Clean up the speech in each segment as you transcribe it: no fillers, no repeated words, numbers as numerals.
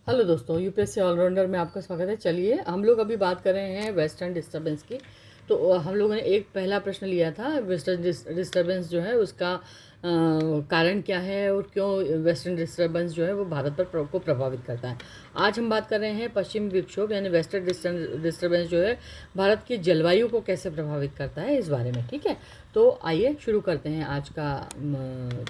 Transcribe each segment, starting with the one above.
Hello दोस्तों, UPSC allrounder में आपका स्वागत है। चलिए हम लोग अभी बात कर रहे हैं वेस्टर्न डिस्टर्बेंस की। तो हम लोगों ने एक पहला प्रश्न लिया था, वेस्टर्न डिस्टर्बेंस जो है उसका कारण क्या है और क्यों वेस्टर्न डिस्टर्बेंस जो है वो भारत पर को प्रभावित करता है। आज हम बात कर रहे हैं पश्चिमी विक्षोभ यानी वेस्टर्न डिस्टर्बेंस जो है भारत की जलवायु को कैसे प्रभावित करता है, इस बारे में। ठीक है, तो आइए शुरू करते हैं आज का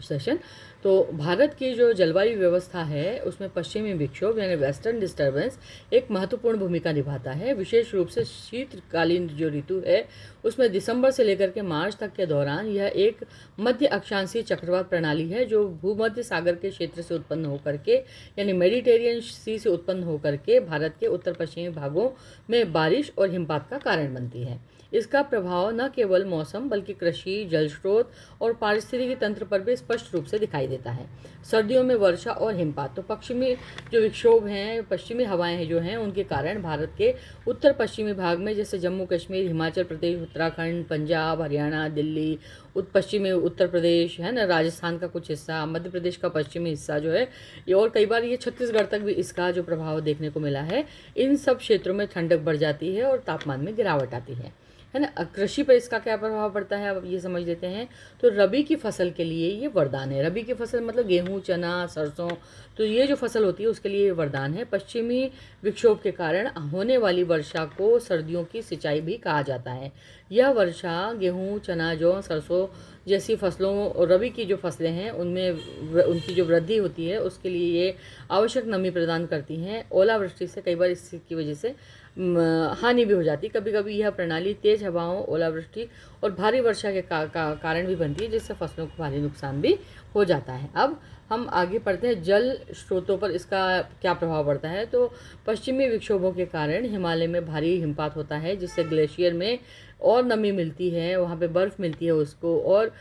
सेशन। तो भारत की जो जलवायु व्यवस्था है उसमें पश्चिमी विक्षोभ यानी वेस्टर्न डिस्टर्बेंस एक महत्वपूर्ण भूमिका निभाता है। विशेष रूप से शीतकालीन जो ऋतु है उसमें दिसंबर से लेकर के मार्च तक के दौरान यह एक मध्य अक्षांशीय चक्रवात प्रणाली है जो भूमध्य सागर के क्षेत्र से उत्पन्न होकर के यानी मेडिटेरियन सी से उत्पन्न होकर के भारत के उत्तर पश्चिमी भागों में बारिश और हिमपात का कारण बनती है। इसका प्रभाव न केवल मौसम बल्कि कृषि, जल स्रोत और पारिस्थितिकी तंत्र पर भी स्पष्ट रूप से दिखाई देता है। सर्दियों में वर्षा और हिमपात। तो पश्चिमी जो विक्षोभ हैं, पश्चिमी हवाएं जो हैं, उनके कारण भारत के उत्तर पश्चिमी भाग में जैसे जम्मू कश्मीर, हिमाचल प्रदेश, उत्तराखंड, पंजाब, हरियाणा, दिल्ली, पश्चिमी उत्तर प्रदेश है ना, राजस्थान का कुछ हिस्सा, मध्य प्रदेश का पश्चिमी हिस्सा जो है ये, और कई बार ये छत्तीसगढ़ तक भी इसका जो प्रभाव देखने को मिला है। इन सब क्षेत्रों में ठंडक बढ़ जाती है और तापमान में गिरावट आती है ना। कृषि पर इसका क्या प्रभाव पड़ता है, अब ये समझ लेते हैं। तो रबी की फसल के लिए ये वरदान है। रबी की फसल मतलब गेहूं, चना, सरसों, तो ये जो फसल होती है उसके लिए ये वरदान है। पश्चिमी विक्षोभ के कारण होने वाली वर्षा को सर्दियों की सिंचाई भी कहा जाता है। यह वर्षा गेहूं, चना, जौ, सरसों जैसी फसलों, रबी की जो फसलें हैं उनमें उनकी जो वृद्धि होती है उसके लिए ये आवश्यक नमी प्रदान करती हैं। ओलावृष्टि से कई बार इसकी वजह से हानि भी हो जाती है। कभी कभी यह प्रणाली तेज हवाओं, ओलावृष्टि और भारी वर्षा के कारण भी बनती है, जिससे फसलों को भारी नुकसान भी हो जाता है। अब हम आगे पढ़ते हैं जल स्रोतों पर इसका क्या प्रभाव पड़ता है। तो पश्चिमी विक्षोभों के कारण हिमालय में भारी हिमपात होता है, जिससे ग्लेशियर में और नमी मिलती है, वहाँ पे बर्फ़ मिलती है उसको, और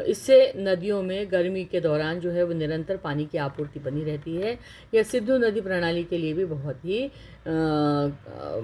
इससे नदियों में गर्मी के दौरान जो है वो निरंतर पानी की आपूर्ति बनी रहती है। यह सिंधु नदी प्रणाली के लिए भी बहुत ही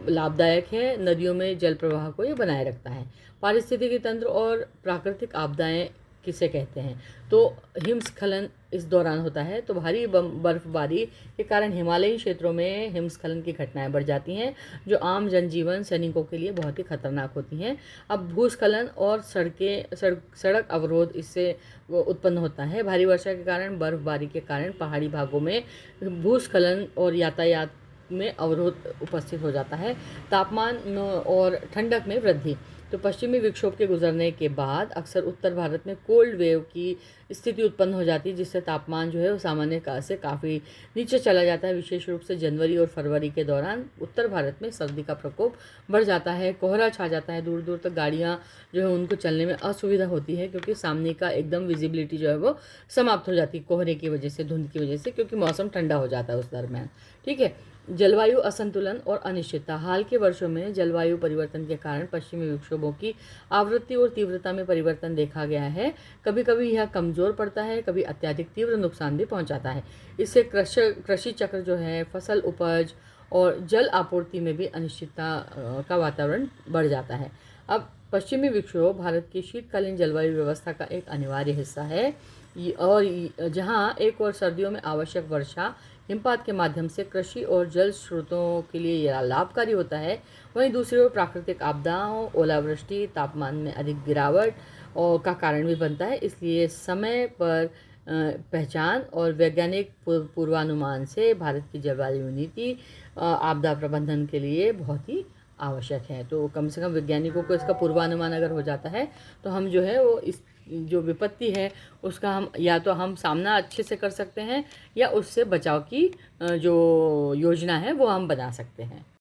लाभदायक है। नदियों में जल प्रवाह को ये बनाए रखता है। पारिस्थितिकी तंत्र और प्राकृतिक आपदाएं किसे कहते हैं। तो हिमस्खलन इस दौरान होता है। तो भारी बर्फबारी के कारण हिमालयी क्षेत्रों में हिमस्खलन की घटनाएं बढ़ जाती हैं, जो आम जनजीवन, सैनिकों के लिए बहुत ही खतरनाक होती हैं। अब भूस्खलन और सड़क अवरोध इससे उत्पन्न होता है। भारी वर्षा के कारण, बर्फबारी के कारण पहाड़ी भागों में भूस्खलन और यातायात में अवरोध उपस्थित हो जाता है। तापमान और ठंडक में वृद्धि। तो पश्चिमी विक्षोभ के गुजरने के बाद अक्सर उत्तर भारत में कोल्ड वेव की स्थिति उत्पन्न हो जाती है, जिससे तापमान जो है वो सामान्य से काफ़ी नीचे चला जाता है। विशेष रूप से जनवरी और फरवरी के दौरान उत्तर भारत में सर्दी का प्रकोप बढ़ जाता है। कोहरा छा जाता है, दूर दूर तक गाड़ियाँ जो है उनको चलने में असुविधा होती है, क्योंकि सामने का एकदम विजिबिलिटी जो है वो समाप्त हो जाती है कोहरे की वजह से, धुंध की वजह से, क्योंकि मौसम ठंडा हो जाता है उस दरमियान। ठीक है। जलवायु असंतुलन और अनिश्चितता। हाल के वर्षों में जलवायु परिवर्तन के कारण पश्चिमी विक्षोभों की आवृत्ति और तीव्रता में परिवर्तन देखा गया है। कभी कभी यह कमज़ोर पड़ता है, कभी अत्यधिक तीव्र नुकसान भी पहुंचाता है। इससे कृषि चक्र जो है, फसल उपज और जल आपूर्ति में भी अनिश्चितता का वातावरण बढ़ जाता है। अब पश्चिमी विक्षोभ भारत की शीतकालीन जलवायु व्यवस्था का एक अनिवार्य हिस्सा है, और जहां एक और सर्दियों में आवश्यक वर्षा, हिमपात के माध्यम से कृषि और जल स्रोतों के लिए यह लाभकारी होता है, वहीं दूसरी ओर प्राकृतिक आपदाओं, ओलावृष्टि, तापमान में अधिक गिरावट और का कारण भी बनता है। इसलिए समय पर पहचान और वैज्ञानिक पूर्वानुमान से भारत की जलवायु नीति आपदा प्रबंधन के लिए बहुत ही आवश्यक है। तो कम से कम वैज्ञानिकों को इसका पूर्वानुमान अगर हो जाता है तो हम जो है वो इस जो विपत्ति है उसका हम या तो हम सामना अच्छे से कर सकते हैं, या उससे बचाव की जो योजना है वो हम बना सकते हैं।